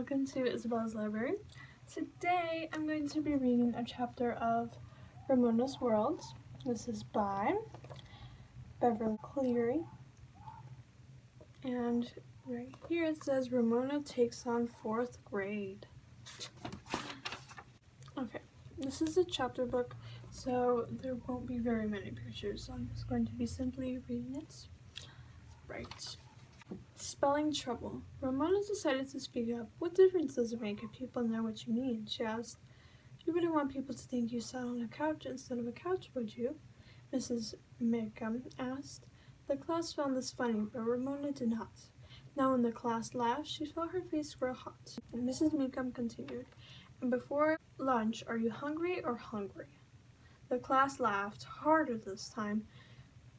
welcome to Isabella's Library. Today I'm going to be reading a chapter of Ramona's World. This is by Beverly Cleary. And right here it says Ramona takes on 4th grade. Okay, this is a chapter book, so there won't be very many pictures, so I'm just going to be simply reading it. Right. Spelling trouble. Ramona decided to speak up. What difference does it make if people know what you mean? She asked. You wouldn't want people to think you sat on a couch instead of a couch, would you? Mrs. Mickham asked. The class found this funny, but Ramona did not. Now when the class laughed, she felt her face grow hot. Mrs. Mickham continued, and before lunch, are you hungry or hungry? The class laughed, harder this time.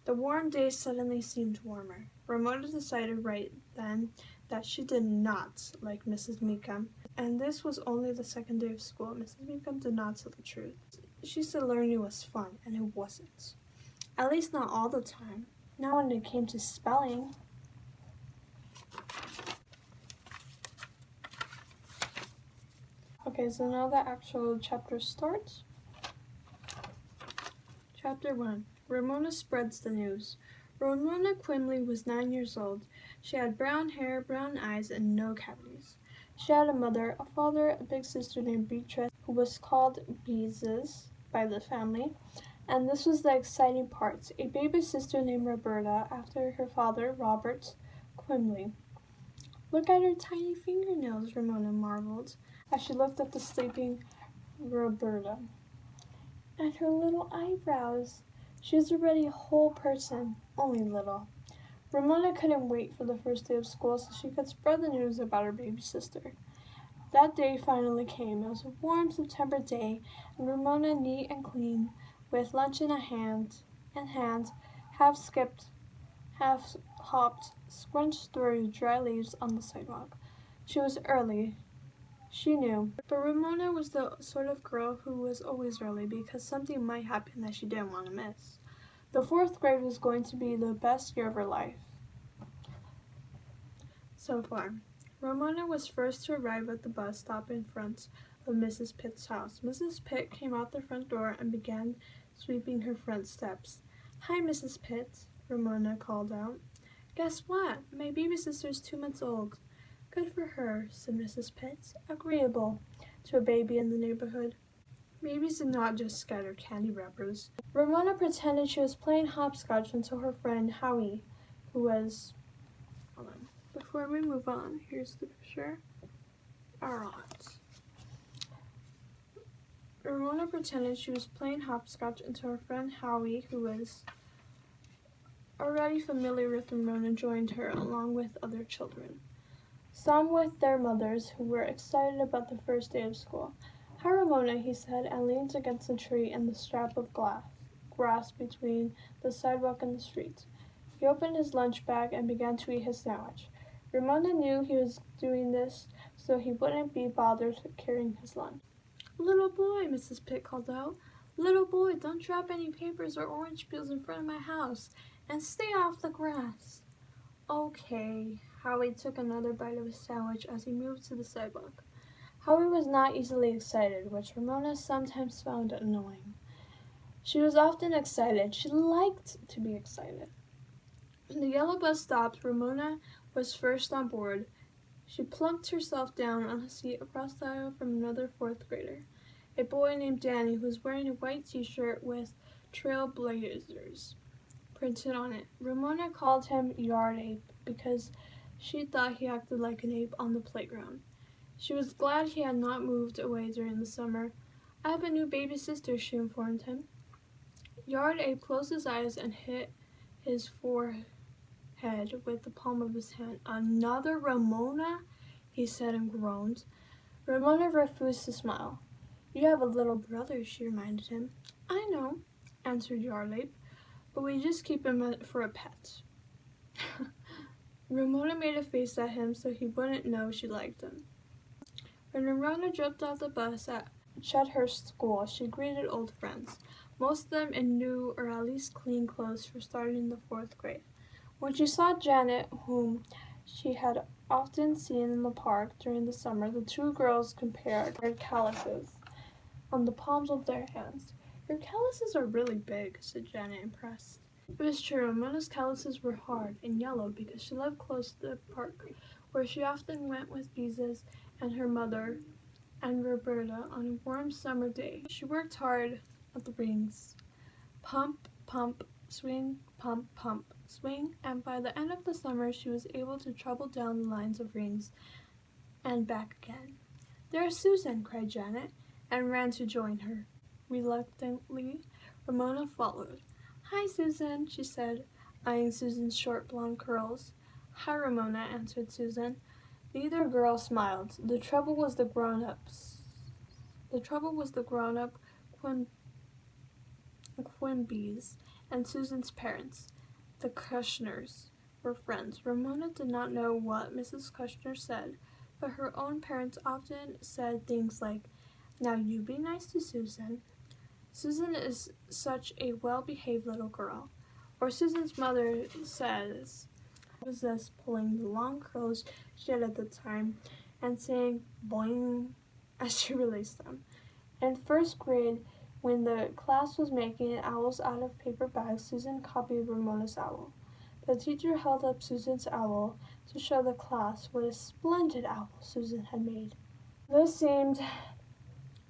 The warm day suddenly seemed warmer. Ramona decided right then that she did not like Mrs. Mickham, and this was only the second day of school. Mrs. Mickham did not tell the truth. She said learning was fun, and it wasn't. At least not all the time. Not when it came to spelling. Okay, so now the actual chapter starts. Chapter 1. Ramona spreads the news. Ramona Quimley was 9 years old. She had brown hair, brown eyes, and no cavities. She had a mother, a father, a big sister named Beatrice, who was called Beezus by the family. And this was the exciting part, a baby sister named Roberta, after her father, Robert Quimley. Look at her tiny fingernails, Ramona marveled, as she looked at the sleeping Roberta. And her little eyebrows. She was already a whole person, only little. Ramona couldn't wait for the first day of school so she could spread the news about her baby sister. That day finally came. It was a warm September day, and Ramona, neat and clean, with lunch in a hand, half skipped, half hopped, scrunched through dry leaves on the sidewalk. She was early. She knew, but Ramona was the sort of girl who was always early because something might happen that she didn't want to miss. The 4th grade was going to be the best year of her life. So far, Ramona was first to arrive at the bus stop in front of Mrs. Pitt's house. Mrs. Pitt came out the front door and began sweeping her front steps. Hi, Mrs. Pitt, Ramona called out. Guess what? My baby sister's 2 months old. Good for her, said Mrs. Pitt, agreeable to a baby in the neighborhood. Babies did not just scatter candy wrappers. Ramona pretended she was playing hopscotch until her friend Howie, who was... Hold on. Before we move on, here's the picture. Alright. Ramona pretended she was playing hopscotch until her friend Howie, who was already familiar with Ramona, joined her along with other children. Some with their mothers, who were excited about the first day of school. Hi, Ramona, he said, and leaned against a tree in the strap of grass between the sidewalk and the street. He opened his lunch bag and began to eat his sandwich. Ramona knew he was doing this so he wouldn't be bothered carrying his lunch. Little boy, Mrs. Pitt called out. Little boy, don't drop any papers or orange peels in front of my house, and stay off the grass. Okay. Howie took another bite of his sandwich as he moved to the sidewalk. Howie was not easily excited, which Ramona sometimes found annoying. She was often excited. She liked to be excited. When the yellow bus stopped, Ramona was first on board. She plunked herself down on a seat across the aisle from another 4th grader, a boy named Danny who was wearing a white t-shirt with Trailblazers printed on it. Ramona called him Yard Ape because she thought he acted like an ape on the playground. She was glad he had not moved away during the summer. I have a new baby sister, she informed him. Yard Ape closed his eyes and hit his forehead with the palm of his hand. Another Ramona? He said and groaned. Ramona refused to smile. You have a little brother, she reminded him. I know, answered Yard Ape, but we just keep him for a pet. Ramona made a face at him so he wouldn't know she liked him. When Ramona jumped off the bus at Chethurst School, she greeted old friends, most of them in new or at least clean clothes for starting the 4th grade. When she saw Janet, whom she had often seen in the park during the summer, the two girls compared their calluses on the palms of their hands. "Your calluses are really big," said Janet, impressed. It was true. Ramona's calluses were hard and yellow because she lived close to the park, where she often went with Beezus and her mother and Roberta on a warm summer day. She worked hard at the rings. Pump, pump, swing, pump, swing, and by the end of the summer she was able to travel down the lines of rings and back again. "There's Susan!" cried Janet, and ran to join her. Reluctantly, Ramona followed. "Hi, Susan," she said, eyeing Susan's short blonde curls. "Hi, Ramona," answered Susan. Neither girl smiled. The trouble was the grown-up Quimby's and Susan's parents, the Kushners, were friends. Ramona did not know what Mrs. Kushner said, but her own parents often said things like, "Now you be nice to Susan. Susan is such a well-behaved little girl." Or Susan's mother says, was this pulling the long curls she had at the time and saying boing as she released them. In first grade, when the class was making owls out of paper bags, Susan copied Ramona's owl. The teacher held up Susan's owl to show the class what a splendid owl Susan had made. This seemed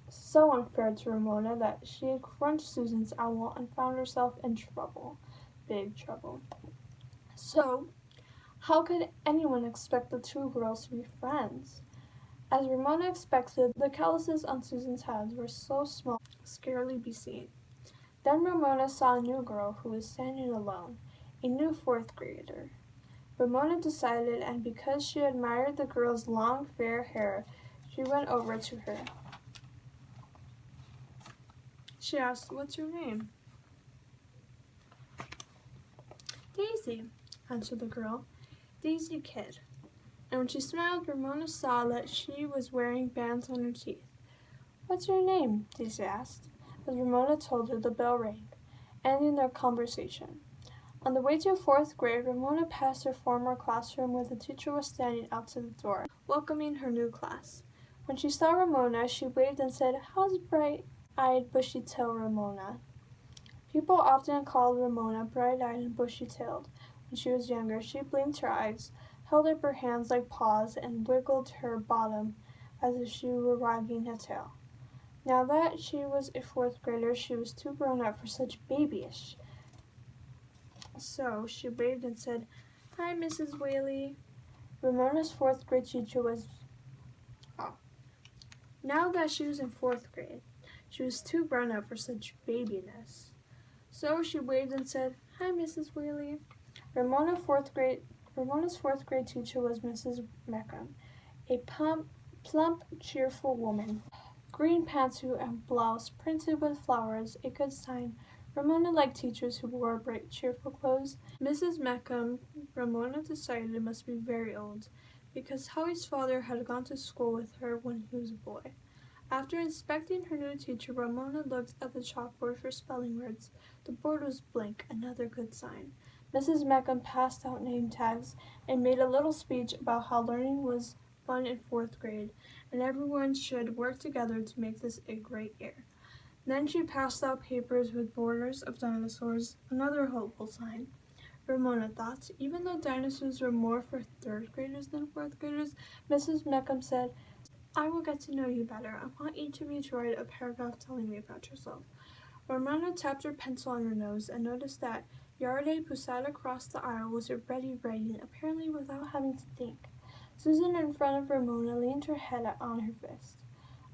so unfair to Ramona that she had crunched Susan's owl and found herself in trouble, big trouble. So, how could anyone expect the two girls to be friends? As Ramona expected, the calluses on Susan's hands were so small they could scarcely be seen. Then Ramona saw a new girl who was standing alone, a new fourth grader. Ramona decided, and because she admired the girl's long fair hair, she went over to her. She asked, "What's your name?" "Daisy," answered the girl. "Daisy Kid." And when she smiled, Ramona saw that she was wearing bands on her teeth. "What's your name?" Daisy asked. As Ramona told her, the bell rang, ending their conversation. On the way to fourth grade, Ramona passed her former classroom where the teacher was standing outside the door, welcoming her new class. When she saw Ramona, she waved and said, "How's bright-eyed, bushy-tailed Ramona?" People often called Ramona bright-eyed and bushy-tailed. When she was younger, she blinked her eyes, held up her hands like paws, and wiggled her bottom as if she were wagging a tail. Now that she was a fourth grader, she was too grown up for such babyish. So she waved and said, "Hi, Mrs. Whaley." Ramona's fourth grade teacher was... Now that she was in fourth grade, she was too grown up for such babiness. So she waved and said, "Hi, Mrs. Whaley." Ramona's fourth grade teacher was Mrs. Meckham, a plump, cheerful woman. Green pantsuit and blouse printed with flowers, a good sign. Ramona liked teachers who wore bright, cheerful clothes. Mrs. Meckham, Ramona decided, must be very old, because Howie's father had gone to school with her when he was a boy. After inspecting her new teacher, Ramona looked at the chalkboard for spelling words. The board was blank, another good sign. Mrs. Meckham passed out name tags and made a little speech about how learning was fun in fourth grade, and everyone should work together to make this a great year. Then she passed out papers with borders of dinosaurs, another hopeful sign. Ramona thought, even though dinosaurs were more for third graders than fourth graders, Mrs. Meckham said, "I will get to know you better. I want each of you to write a paragraph telling me about yourself." Ramona tapped her pencil on her nose and noticed that Yarde, who sat across the aisle, was already writing, apparently without having to think. Susan, in front of Ramona, leaned her head on her fist.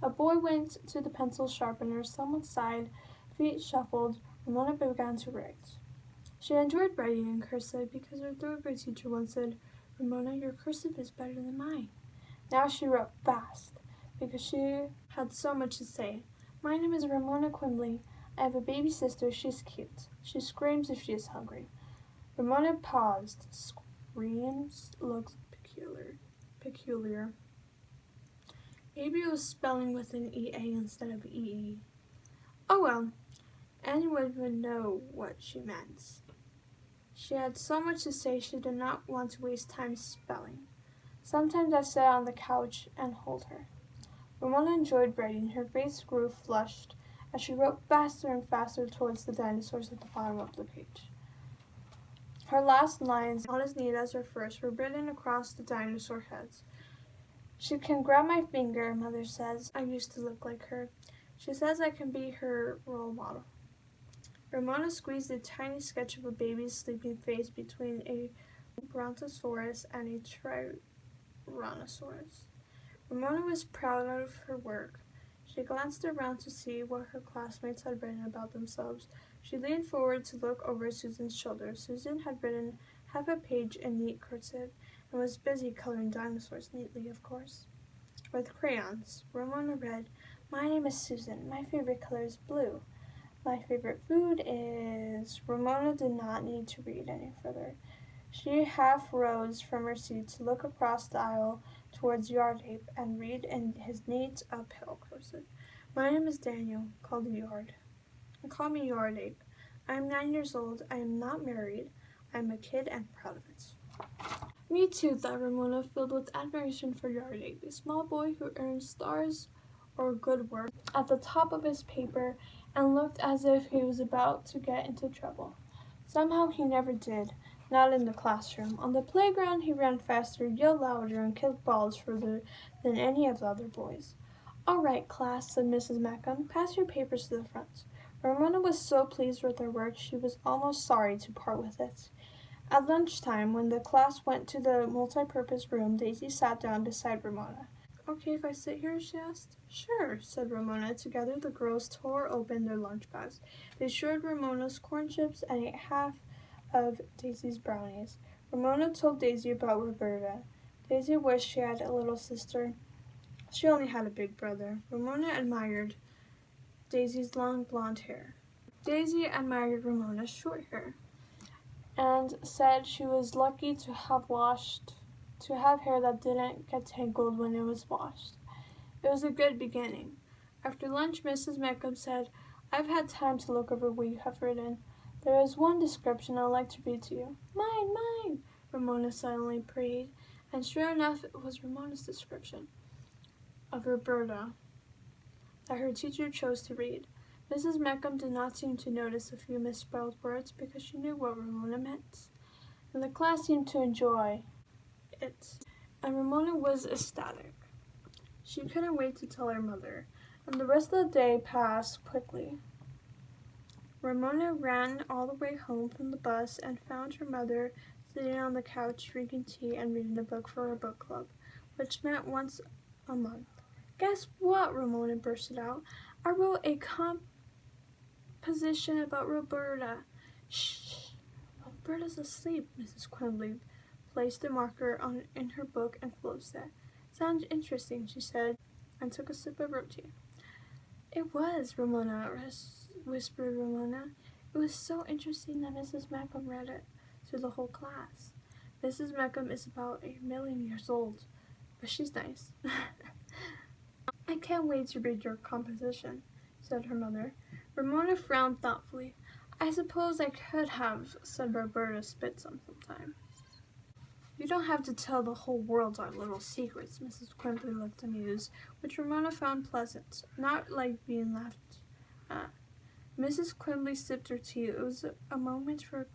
A boy went to the pencil sharpener, someone sighed, feet shuffled. Ramona began to write. She enjoyed writing in cursive because her third grade teacher once said, "Ramona, your cursive is better than mine." Now she wrote fast because she had so much to say. "My name is Ramona Quimby. I have a baby sister. She's cute. She screams if she is hungry." Ramona paused. Screams looked peculiar. Maybe it was spelling with an EA instead of EE. Oh well, anyone would know what she meant. She had so much to say she did not want to waste time spelling. Sometimes I sat on the couch and hold her. Ramona enjoyed writing. Her face grew flushed as she wrote faster and faster towards the dinosaurs at the bottom of the page. Her last lines, not as neat as her first, were written across the dinosaur heads. She can grab my finger, Mother says. I used to look like her. She says I can be her role model. Ramona squeezed a tiny sketch of a baby's sleeping face between a brontosaurus and a tyrannosaurus. Ramona was proud of her work. She glanced around to see what her classmates had written about themselves. She leaned forward to look over Susan's shoulder. Susan had written half a page in neat cursive and was busy coloring dinosaurs neatly, of course, with crayons. Ramona read, "My name is Susan. My favorite color is blue. My favorite food is..." Ramona did not need to read any further. She half rose from her seat to look across the aisle towards Yard Ape and read in his neat uphill cursive, "My name is Daniel. Call me Yard Ape. I am 9 years old. I am not married. I am a kid and proud of it." Me too, thought Ramona, filled with admiration for Yard Ape, a small boy who earned stars or good work at the top of his paper and looked as if he was about to get into trouble. Somehow he never did, not in the classroom. On the playground he ran faster, yelled louder, and kicked balls further than any of the other boys. "All right, class," said Mrs. Mackham, "pass your papers to the front." Ramona was so pleased with her work she was almost sorry to part with it. At lunchtime, when the class went to the multi-purpose room, Daisy sat down beside Ramona. "Okay if I sit here?" she asked. "Sure," said Ramona. Together the girls tore open their lunch bags. They shared Ramona's corn chips and ate half of Daisy's brownies. Ramona told Daisy about Roberta. Daisy wished she had a little sister. She only had a big brother. Ramona admired Daisy's long blonde hair. Daisy admired Ramona's short hair and said she was lucky to have hair that didn't get tangled when it was washed. It was a good beginning. After lunch, Mrs. Mackham said, "I've had time to look over what you have written. There is one description I'd like to read to you." "Mine, mine!" Ramona suddenly prayed, and sure enough it was Ramona's description of Roberta that her teacher chose to read. Mrs. Mackham did not seem to notice a few misspelled words because she knew what Ramona meant, and the class seemed to enjoy it, and Ramona was ecstatic. She couldn't wait to tell her mother, and the rest of the day passed quickly. Ramona ran all the way home from the bus and found her mother sitting on the couch drinking tea and reading a book for her book club, which met once a month. "Guess what?" Ramona bursted out. "I wrote a composition about Roberta." "Shh! Roberta's asleep." Mrs. Quimby placed a marker in her book and closed it. "Sounds interesting," she said, and took a sip of her tea. "It was," whispered Ramona. "It was so interesting that Mrs. Mackham read it to the whole class. Mrs. Mackham is about 1,000,000 years old, but she's nice." "I can't wait to read your composition," said her mother. Ramona frowned thoughtfully. "I suppose I could have said Roberta spit sometime." "You don't have to tell the whole world our little secrets." Mrs. Quimby looked amused, which Ramona found pleasant, not like being laughed at. Mrs. Quimby sipped her tea. It was a moment for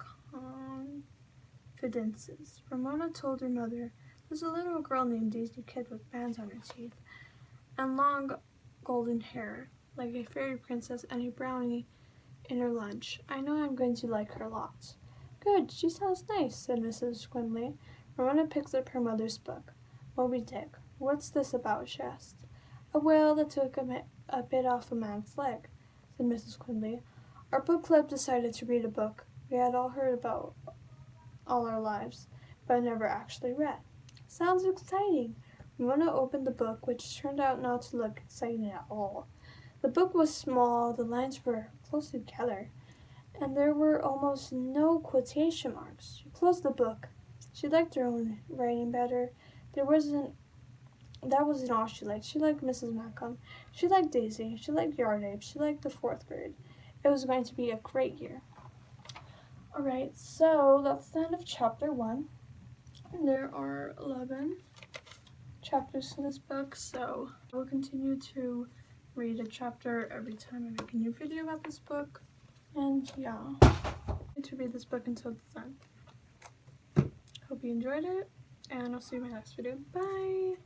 confidences. Ramona told her mother, "There's a little girl named Daisy Kidd with bands on her teeth and long golden hair, like a fairy princess, and a brownie in her lunch. I know I'm going to like her lots." "Good, she sounds nice," said Mrs. Quimby. Ramona picked up her mother's book. "Moby Dick. What's this about?" she asked. "A whale that took a bit off a man's leg," said Mrs. Quimby. "Our book club decided to read a book we had all heard about all our lives, but never actually read." "Sounds exciting." Ramona opened the book, which turned out not to look exciting at all. The book was small, the lines were close together, and there were almost no quotation marks. She closed the book. She liked her own writing better. That wasn't all she liked. She liked Mrs. Mackham. She liked Daisy. She liked Yard Ape. She liked the 4th grade. It was going to be a great year. Alright, so that's the end of chapter 1. There are 11 chapters to this book, so I will continue to read a chapter every time I make a new video about this book. And yeah, I need to read this book until it's done. Hope you enjoyed it, and I'll see you in my next video. Bye!